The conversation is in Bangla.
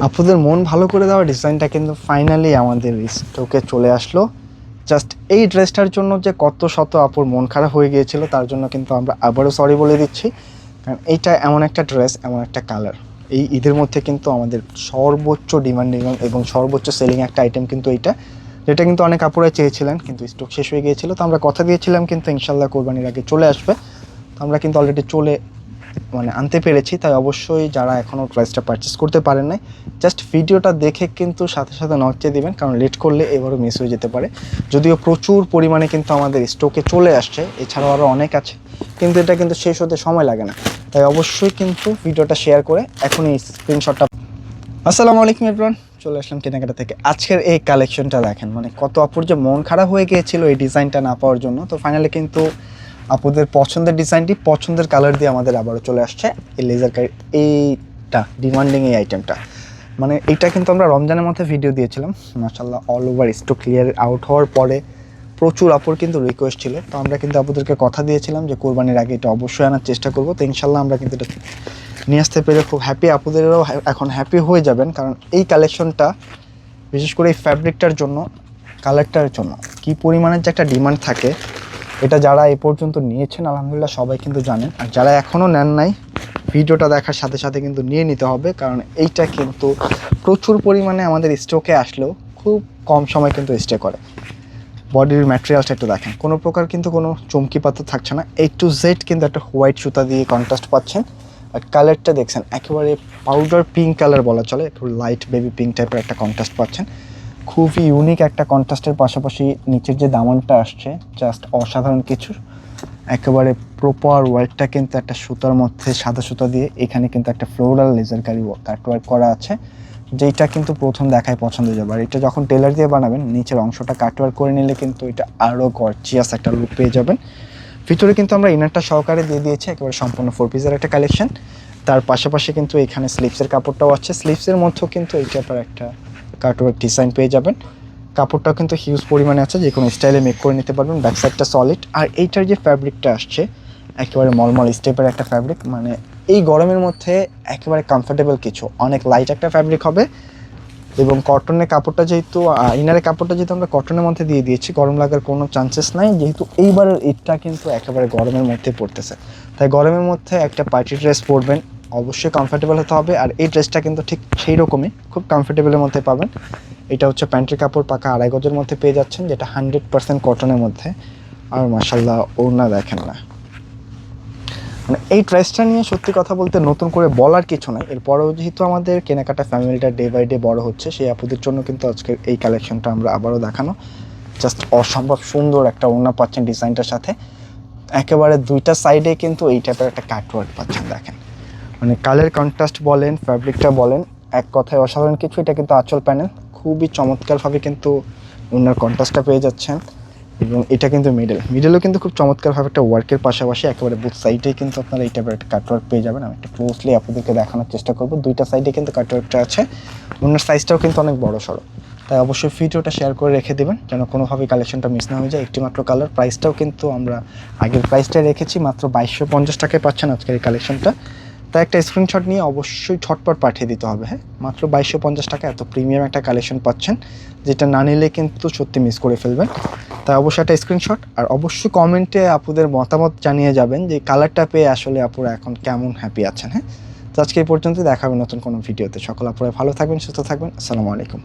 আপুদের মন ভালো করে দেওয়া ডিজাইনটা কিন্তু ফাইনালি আমাদের স্টকে চলে আসলো। জাস্ট এই ড্রেসটার জন্য যে কত শত আপুর মন খারাপ হয়ে গিয়েছিল তার জন্য কিন্তু আমরা আবারও সরি বলে দিচ্ছি। কারণ এইটা এমন একটা ড্রেস, এমন একটা কালার, এই ঈদের মধ্যে কিন্তু আমাদের সর্বোচ্চ ডিমান্ডিং এবং সর্বোচ্চ সেলিং একটা আইটেম কিন্তু এইটা, যেটা কিন্তু অনেক আপুরা চেয়েছিলেন কিন্তু স্টক শেষ হয়ে গিয়েছিল। তো আমরা কথা দিয়েছিলাম কিন্তু ইনশাল্লাহ কোরবানির আগে চলে আসবে। তো আমরা কিন্তু অলরেডি আনতে পেরেছি। তাই অবশ্যই যারা এখনও ড্রেসটা পারচেস করতে পারেন নাই, জাস্ট ভিডিওটা দেখে কিন্তু সাথে সাথে নক দিবেন, কারণ লেট করলে এবারও মিস হয়ে যেতে পারে। যদিও প্রচুর পরিমাণে কিন্তু আমাদের স্টকে চলে আসছে, এছাড়াও আরও অনেক আছে, কিন্তু এটা কিন্তু শেষ হতে সময় লাগে না। তাই অবশ্যই কিন্তু ভিডিওটা শেয়ার করে এখনই স্ক্রিনশটটা। আসসালামু আলাইকুম এভরিওয়ান, চলে আসলাম কেনাকাটা থেকে। আজকের এই কালেকশনটা দেখেন, কত আপুর যে মন খারাপ হয়ে গিয়েছিল এই ডিজাইনটা না পাওয়ার জন্য। তো ফাইনালি কিন্তু আপুদের পছন্দের ডিজাইনটি পছন্দের কালার দিয়ে আমাদের আবারও চলে আসছে এই লেজার কাট, এইটা ডিমান্ডিং এই আইটেমটা। এইটা কিন্তু আমরা রমজানের মধ্যে ভিডিও দিয়েছিলাম, মাশাআল্লাহ all over stock clear out হওয়ার পরে প্রচুর আপুর কিন্তু রিকোয়েস্ট ছিল। তো আমরা কিন্তু আপুদেরকে কথা দিয়েছিলাম যে কোরবানির আগে এটা অবশ্যই আনার চেষ্টা করবো। তো ইনশাল্লাহ আমরা কিন্তু এটা নিয়ে আসতে পেরে খুব হ্যাপি। আপুদেরও এখন হ্যাপি হয়ে যাবেন, কারণ এই কালেকশনটা বিশেষ করে এই ফ্যাব্রিকটার জন্য, কালারটার জন্য কী পরিমাণের যে একটা ডিমান্ড থাকে, এটা যারা এই পর্যন্ত নিয়েছেন আলহামদুলিল্লাহ সবাই কিন্তু জানেন। আর যারা এখনও নেন নাই, ভিডিওটা দেখার সাথে সাথে কিন্তু নিয়ে নিতে হবে, কারণ এইটা কিন্তু প্রচুর পরিমাণে আমাদের স্টকে আসলেও খুব কম সময় কিন্তু স্টে করে। বডির ম্যাটেরিয়ালটা একটু দেখেন, কোনো প্রকার কিন্তু কোনো চমকি পাথর থাকছে না, A to Z কিন্তু একটা হোয়াইট সুতা দিয়ে কন্ট্রাস্ট পাচ্ছেন। আর কালারটা দেখছেন একেবারে পাউডার পিঙ্ক কালার বলা চলে, একটু লাইট বেবি পিঙ্ক টাইপের একটা কন্ট্রাস্ট পাচ্ছেন। খুবই ইউনিক একটা কন্ট্রাস্টের পাশাপাশি নিচের যে দামানটা আসছে জাস্ট অসাধারণ কিছু। একেবারে প্রপার ওয়ার্কটা কিন্তু একটা সুতার মধ্যে সাদা সুতা দিয়ে এখানে কিন্তু একটা ফ্লোরাল লেজার কাটওয়ার্ক করা আছে, যেটা কিন্তু প্রথম দেখায় পছন্দ হয়ে যাবে। আর এটা যখন টেলার দিয়ে বানাবেন নিচের অংশটা কাটওয়ার্ক করে নিলে কিন্তু এটা আরও গর্জিয়াস একটা লুক পেয়ে যাবেন। ভিতরে কিন্তু আমরা ইনারটা সহকারে দিয়ে দিয়েছি, একেবারে সম্পূর্ণ 4 পিসের একটা কালেকশন। তার পাশাপাশি কিন্তু এখানে স্লিভসের কাপড়টাও আছে, স্লিভসের মধ্যেও কিন্তু এই টাইপের একটা কাটওয়ার্ক ডিজাইন পেয়ে যাবেন। কাপড়টাও কিন্তু হিউজ পরিমাণে আছে, যে কোনো স্টাইলে মেক করে নিতে পারবেন। ব্যাক সাইডটা সলিড, আর এইটার যে ফ্যাব্রিকটা আসছে একেবারে মলমল স্টেপের একটা ফ্যাব্রিক, এই গরমের মধ্যে একেবারে কমফোর্টেবল কিছু, অনেক লাইট একটা ফ্যাব্রিক হবে। এবং কটনের কাপড়টা যেহেতু, ইনারের কাপড়টা যেহেতু আমরা কটনের মধ্যে দিয়ে দিয়েছি, গরম লাগার কোনো চান্সেস নাই, যেহেতু এইবারের ঈদটা কিন্তু একেবারে গরমের মধ্যে পড়তেছে। তাই গরমের মধ্যে একটা পার্টি ড্রেস পরবেন, অবশ্যই কমফোর্টেবল হতে হবে। আর এই ড্রেসটা কিন্তু ঠিক সেই রকমই খুব কমফোর্টেবলের মধ্যে পাবেন। এটা হচ্ছে প্যান্টের কাপড়, পাকা 2.5 গজের মধ্যে পেয়ে যাচ্ছেন, যেটা 100% কটনের মধ্যে। আর মাশাআল্লাহ ওড়না দেখেন না, এই ড্রেসটা নিয়ে সত্যি কথা বলতে নতুন করে বলার কিছু নাই। এরপরেও যেহেতু আমাদের কেনাকাটা ফ্যামিলিটা ডে বাই ডে বড় হচ্ছে, সেই আপুদের জন্য কিন্তু আজকের এই কালেকশনটা আমরা আবারও দেখানো। জাস্ট অসম্ভব সুন্দর একটা ওড়না পাচ্ছেন ডিজাইনটার সাথে, একেবারে দুইটা সাইডে কিন্তু এই টাইপের একটা কাটওয়ার্ক পাচ্ছেন। দেখেন কালার কন্ট্রাস্ট বলেন, ফ্যাব্রিকটা বলেন, এক কথায় অসাধারণ কিছু। এটা কিন্তু আঁচল প্যানেল, খুবই চমৎকারভাবে কিন্তু ওনার কন্ট্রাস্টটা পেয়ে যাচ্ছেন। এবং এটা কিন্তু মিডলেও কিন্তু খুব চমৎকারভাবে একটা ওয়ার্কের পাশাপাশি একেবারে বুথ সাইডে কিন্তু আপনারা এই টাইপের একটা কাটওয়ার্ক পেয়ে যাবেন। আমি একটা ক্লোজলি আপনাদেরকে দেখানোর চেষ্টা করবো, দুইটা সাইডে কিন্তু কাটওয়ার্কটা আছে। ওনার সাইজটাও কিন্তু অনেক বড় সড়ো, তাই অবশ্যই ভিডিওটা শেয়ার করে রেখে দেবেন যেন কোনোভাবেই কালেকশনটা মিস না হয়ে যায়। একটি মাত্র কালার, প্রাইসটাও কিন্তু আমরা আগের প্রাইসটাই রেখেছি, মাত্র 2250 টাকায় পাচ্ছেন আজকের এই কালেকশনটা। তাই একটা স্ক্রিনশট নিয়ে অবশ্যই ঝটপট পাঠিয়ে দিতে হবে। হ্যাঁ, মাত্র 2250 টাকা এত প্রিমিয়াম একটা কালেকশন পাচ্ছেন, যেটা না নিলে কিন্তু সত্যি মিস করে ফেলবেন। তাই অবশ্যই একটা স্ক্রিনশট, আর অবশ্যই কমেন্টে আপুদের মতামত জানিয়ে যাবেন যে কালারটা পেয়ে আসলে আপুরা এখন কেমন হ্যাপি আছেন। হ্যাঁ, তো আজকে এই পর্যন্ত, দেখা হবে নতুন কোনো ভিডিওতে। সকল আপুরা ভালো থাকবেন, সুস্থ থাকবেন। আসসালামু আলাইকুম।